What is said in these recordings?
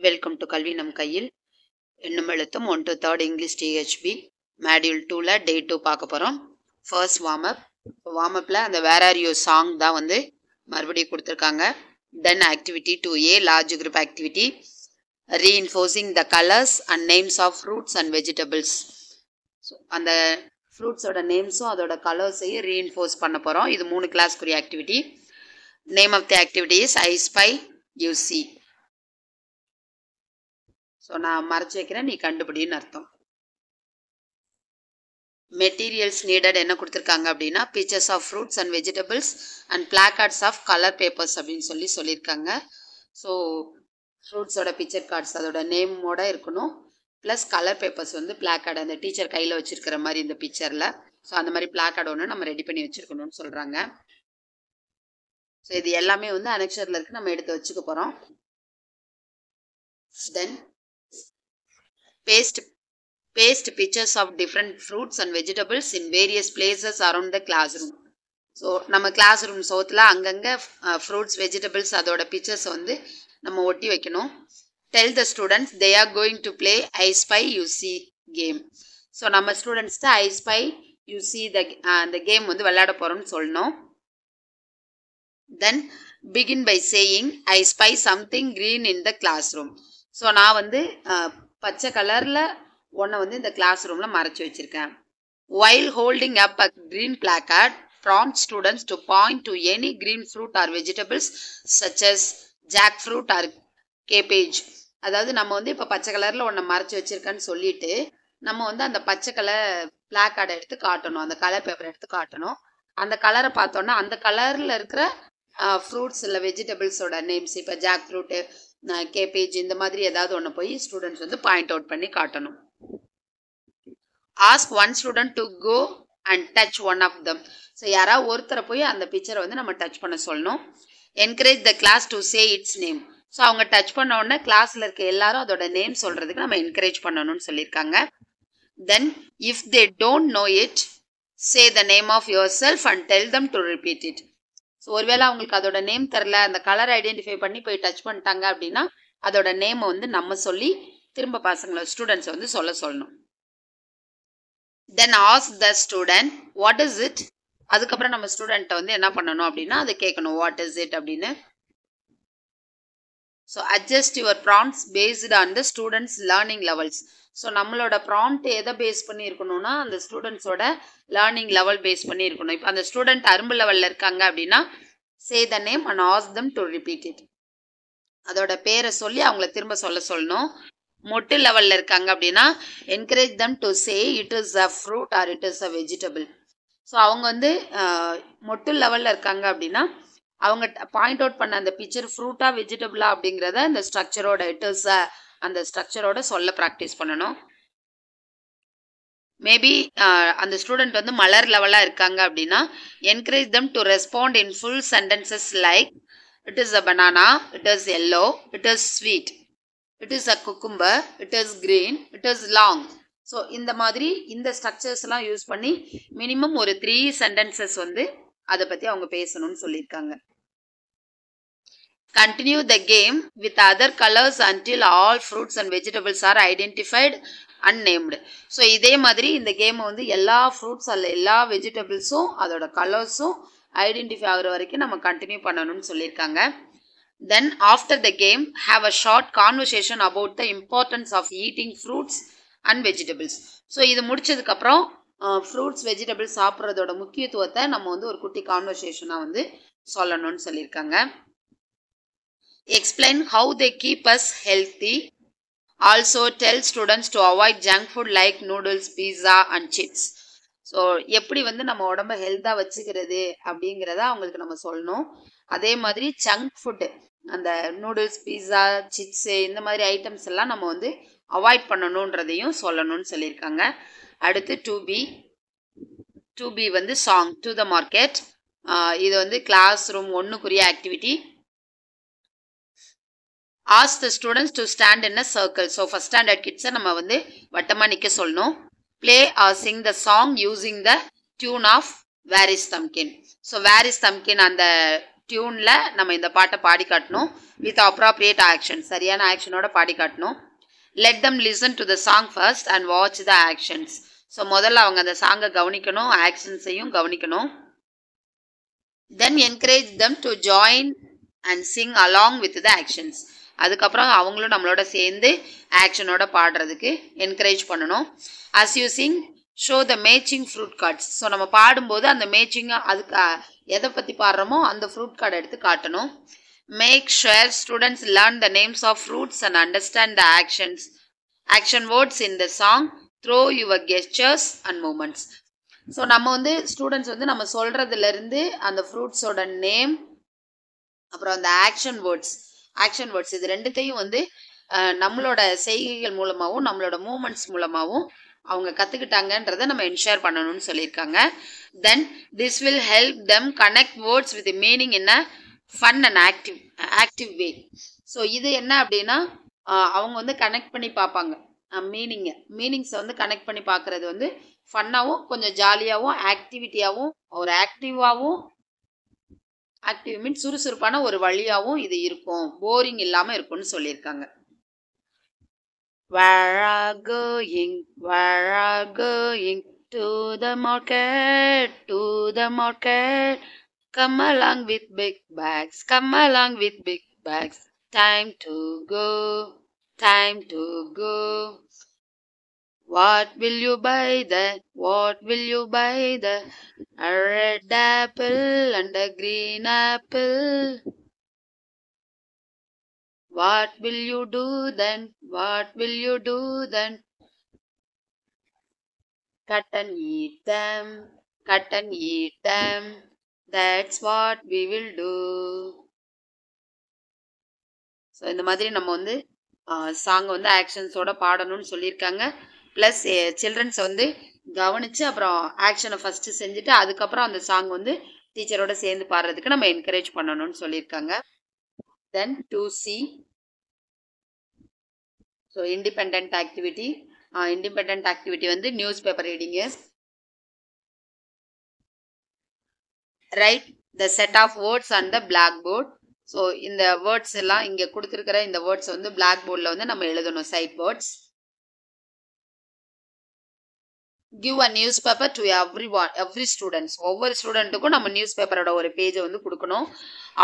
Welcome to கல்வி நம் கையில் எண்ணும் எழுத்தும் 1 to 3rd English DHP module 2ல டே 2 பார்க்க போகிறோம். ஃபர்ஸ்ட் வார்ம் அப்பில் அந்த வேர் ஆர் யூ சாங் தான் வந்து மறுபடியும் கொடுத்துருக்காங்க. Then activity 2A large group activity reinforcing the colours and names of fruits and vegetables. So அந்த ஃப்ரூட்ஸோட நேம்ஸும் அதோட கலர்ஸையும் ரீஇன்ஃபோர்ஸ் பண்ண போகிறோம். இது 3 கிளாஸ்க்குரிய activity. Name of the activity is I spy you see. So நான் மறைச்சி வைக்கிறேன், நீ கண்டுபிடின்னு அர்த்தம். மெட்டீரியல்ஸ் நீடட் என்ன கொடுத்துருக்காங்க அப்படின்னா pictures of fruits and vegetables and placards of colour papers அப்படின்னு சொல்லியிருக்காங்க. ஸோ ஃப்ரூட்ஸோட பிக்சர் கார்ட்ஸ் அதோட நேமோட இருக்கணும், ப்ளஸ் கலர் பேப்பர்ஸ் வந்து பிளாக்கார்டு அந்த டீச்சர் கையில் வச்சுருக்கிற மாதிரி இந்த பிக்சரில். ஸோ அந்த மாதிரி பிளாக்கார்டு ஒன்று நம்ம ரெடி பண்ணி வச்சுருக்கணும்னு சொல்கிறாங்க. ஸோ இது எல்லாமே வந்து அனெக்சரில் இருக்குது, நம்ம எடுத்து வச்சுக்க போகிறோம். தென் paste pictures of different fruits and vegetables in various places around the classroom. So நம்ம கிளாஸ் ரூம் சோத்தில் அங்கங்கே ஃப்ரூட்ஸ் வெஜிடபிள்ஸ் அதோட பிக்சர்ஸை வந்து நம்ம ஒட்டி வைக்கணும். Tell the students they are going to play I spy you see game. So நம்ம ஸ்டூடெண்ட்ஸ்ட்டு ஐ ஸ்பை யூ சி அந்த கேம் வந்து விளையாட போகிறோம்னு சொல்லணும். Then begin by saying I spy something green in the class room. So நான் வந்து பச்சை கலரில் ஒன்றை வந்து இந்த கிளாஸ் ரூமில் மறைச்சி வச்சுருக்கேன். While holding up a green placard prompt students to point to any green fruit or vegetables such as jackfruit or cabbage. அதாவது நம்ம வந்து இப்போ பச்சை கலரில் ஒன்றை மறைச்சி வச்சுருக்கேன்னு சொல்லிட்டு நம்ம வந்து அந்த பச்சை கலர் பிளாக்கார்டை எடுத்து காட்டணும், அந்த கலர் பேப்பரை எடுத்து காட்டணும். அந்த கலரை பார்த்தோன்னா அந்த கலரில் இருக்கிற ஃப்ரூட்ஸ் இல்லை வெஜிடபிள்ஸோட நேம்ஸ், இப்போ ஜாக் ஃப்ரூட்டு கேபேஜ் இந்த மாதிரி ஏதாவது ஒன்று போய் ஸ்டூடெண்ட்ஸ் வந்து பாயிண்ட் அவுட் பண்ணி காட்டணும். Ask one student to go and touch one of them. So யாராவது ஒருத்தரை போய் அந்த பிக்சரை வந்து நம்ம டச் பண்ண சொல்லணும். Encourage the class to say its name. So அவங்க டச் பண்ண உடனே கிளாஸில் இருக்க எல்லாரும் அதோட நேம் சொல்கிறதுக்கு நம்ம என்கரேஜ் பண்ணணும்னு சொல்லியிருக்காங்க. Then if they don't know it say the name of yourself and tell them to repeat it. So ஒருவேளை அவங்களுக்கு அதோட நேம் தெரில, அந்த கலர் ஐடென்டிஃபை பண்ணி போய் டச் பண்ணிட்டாங்க அப்படின்னா அதோட நேமை வந்து நம்ம சொல்லி திரும்ப பசங்களை ஸ்டூடெண்ட்ஸை வந்து சொல்லணும். Then ask the student what is it. அதுக்கப்புறம் நம்ம ஸ்டூடெண்ட்டை வந்து என்ன பண்ணணும் அப்படின்னா அதை கேட்கணும், வாட் இஸ் இட் அப்படின்னு. So adjust your prompts based on the students learning levels. So நம்மளோட ப்ராம்ப்ட் எதை பேஸ் பண்ணி இருக்கணும்னா அந்த ஸ்டூடெண்ட்ஸோட லேர்னிங் லெவல் பேஸ் பண்ணி இருக்கணும். இப்போ அந்த ஸ்டூடெண்ட் அரும்பு லெவலில் இருக்காங்க அப்படின்னா say the name and ask them to repeat it. அதோட பேரை சொல்லி அவங்கள திரும்ப சொல்லணும். மொட்டு லெவலில் இருக்காங்க அப்படின்னா encourage them to say it is a fruit R it is a vegetable. So அவங்க வந்து மொட்டு லெவலில் இருக்காங்க அப்படின்னா அவங்க பாயிண்ட் அவுட் பண்ண அந்த பிக்சர் ஃப்ரூட்டா வெஜிடபிளா அப்படிங்கிறத இந்த ஸ்ட்ரக்சரோட இட் இஸ் அந்த ஸ்ட்ரக்சரோட சொல்ல ப்ராக்டிஸ் பண்ணணும். மேபி அந்த ஸ்டூடெண்ட் வந்து மலர் லெவலாக இருக்காங்க அப்படின்னா encourage them to respond in full sentences like it is a banana, it is yellow, it is sweet, it is a cucumber, it is green, it is long. So இந்த மாதிரி இந்த ஸ்ட்ரக்சர்ஸ்லாம் use பண்ணி minimum ஒரு 3 sentences வந்து அதை பற்றி அவங்க பேசணும்னு சொல்லியிருக்காங்க. Continue the game with other colors until all fruits and vegetables are identified and named. So இதே மாதிரி இந்த கேமை வந்து எல்லா ஃப்ரூட்ஸ் அல்ல எல்லா வெஜிடபிள்ஸும் அதோட கலர்ஸும் ஐடென்டிஃபை ஆகிற வரைக்கும் நம்ம கண்டினியூ பண்ணணும்னு சொல்லியிருக்காங்க. Then after the game have a short conversation about the importance of eating fruits and vegetables. So இது முடிச்சதுக்கப்புறம் ஃப்ரூட்ஸ் வெஜிடபிள்ஸ் சாப்பிட்றதோட முக்கியத்துவத்தை நம்ம வந்து ஒரு குட்டி கான்வர்சேஷனாக வந்து சொல்லணும்னு சொல்லியிருக்காங்க. Explain how they keep us healthy. Also tell students to avoid junk food like noodles, pizza and chips. So எப்படி வந்து நம்ம உடம்ப ஹெல்த்தாக வச்சுக்கிறது அப்படிங்கிறத அவங்களுக்கு நம்ம சொல்லணும். அதே மாதிரி ஜங்க் ஃபுட்டு அந்த நூடுல்ஸ், பீஸா, சிப்ஸு இந்த மாதிரி ஐட்டம்ஸ் எல்லாம் நம்ம வந்து அவாய்ட் பண்ணணுன்றதையும் சொல்லணும்னு சொல்லியிருக்காங்க. அடுத்து 2B வந்து சாங் டு த மார்க்கெட். இது வந்து கிளாஸ் ரூம் 1க்குரிய activity. Ask the students to stand in a circle. So first standard கிட்ஸை நம்ம வந்து வட்டமாக நிற்க சொல்லணும். Play or sing the song using the tune of Where is Thumbkin. So Where is Thumbkin அந்த டியூனில் நம்ம இந்த பாட்டை பாடி காட்டணும். வித் அப்ராப்ரியேட் ஆக்ஷன், சரியான ஆக்ஷனோட பாடி காட்டணும். Let them listen to the song first and watch the actions. So முதல்ல அவங்க அந்த சாங்கை கவனிக்கணும், ஆக்ஷன்ஸையும் கவனிக்கணும். Then encourage them to join and sing along with the actions. அதுக்கப்புறம் அவங்களும் நம்மளோட சேர்ந்து ஆக்ஷனோட பாடுறதுக்கு என்கரேஜ் பண்ணணும். As you sing show the matching fruit cards. So நம்ம பாடும்போது அந்த மேட்சிங்காக அதுக்கு எதை பற்றி பாடுறோமோ அந்த ஃப்ரூட் கார்டை எடுத்து காட்டணும். Make sure students learn the names of fruits and understand the action words in the song through your gestures and movements. So நம்ம வந்து ஸ்டூடெண்ட்ஸ் வந்து நம்ம சொல்கிறதுலேருந்து அந்த ஃப்ரூட்ஸோட நேம் அப்புறம் அந்த ஆக்ஷன் வேர்ட்ஸ் இது ரெண்டுத்தையும் வந்து நம்மளோட செய்கைகள் மூலமாகவும் நம்மளோட மூமெண்ட்ஸ் மூலமாகவும் அவங்க கற்றுக்கிட்டாங்கன்றதை நம்ம என்ஷூர் பண்ணணும்னு சொல்லியிருக்காங்க. Then this will help them connect words with meaning in a fun and active way. So இது என்ன அப்படின்னா அவங்க வந்து கனெக்ட் பண்ணி பார்ப்பாங்க. மீனிங்ஸை வந்து கனெக்ட் பண்ணி பார்க்குறது வந்து ஃபன்னாகவும் கொஞ்சம் ஜாலியாகவும் ஆக்டிவிட்டியாகவும் ஒரு ஆக்டிவ் மீன்ஸ் சுறுசுறுப்பான ஒரு வழியாகவும் இது இருக்கும், போரிங் இல்லாமல் இருக்கும்னு சொல்லியிருக்காங்க. Where are going to the market, come along with big bags, time to go. What will you buy there? A red apple and a green apple. What will you do then? Cut and eat them. That's what we will do. So இந்த மாதிரி நம்ம வந்து song வந்து ஆக்ஷன்ஸோட பாடணும்னு சொல்லியிருக்காங்க. Plus சில்ட்ரன்ஸை வந்து கவனித்து அப்புறம் ஆக்ஷனை ஃபஸ்ட்டு செஞ்சுட்டு அதுக்கப்புறம் அந்த சாங் வந்து டீச்சரோட சேர்ந்து பாடுறதுக்கு நம்ம என்கரேஜ் பண்ணணும்னு சொல்லியிருக்காங்க. Then 2C, so independent activity வந்து newspaper reading. Write the set of words on the blackboard. So இந்த வேர்ட்ஸ் எல்லாம் இங்கே கொடுத்துருக்கிற இந்த வேர்ட்ஸ் வந்து பிளாக் போர்டில் வந்து நம்ம எழுதணும், sight words. Give a newspaper to every students. ஒவ்வொரு ஸ்டூடெண்ட்டுக்கும் நம்ம நியூஸ் பேப்பரோட ஒரு பேஜை வந்து கொடுக்கணும்.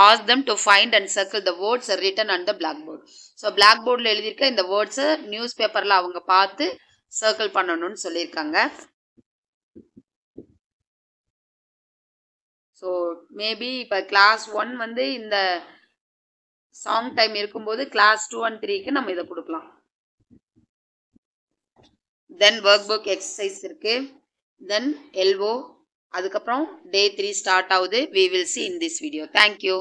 ஆஸ்க் them to find and circle the words written on the blackboard. So பிளாக் போர்டில் எழுதியிருக்க இந்த வேர்ட்ஸை நியூஸ் பேப்பரில் அவங்க பார்த்து சர்க்கிள் பண்ணணும்னு சொல்லியிருக்காங்க. ஸோ மேபி இப்போ கிளாஸ் 1 வந்து இந்த சாங் டைம் இருக்கும்போது கிளாஸ் 2 and 3க்கு நம்ம இதை கொடுக்கலாம். தென் ஒர்க் புக் எக்ஸசைஸ் இருக்கு. தென் LO, அதுக்கப்புறம் day 3 ஸ்டார்ட் ஆகுது. We will see in this video. Thank you.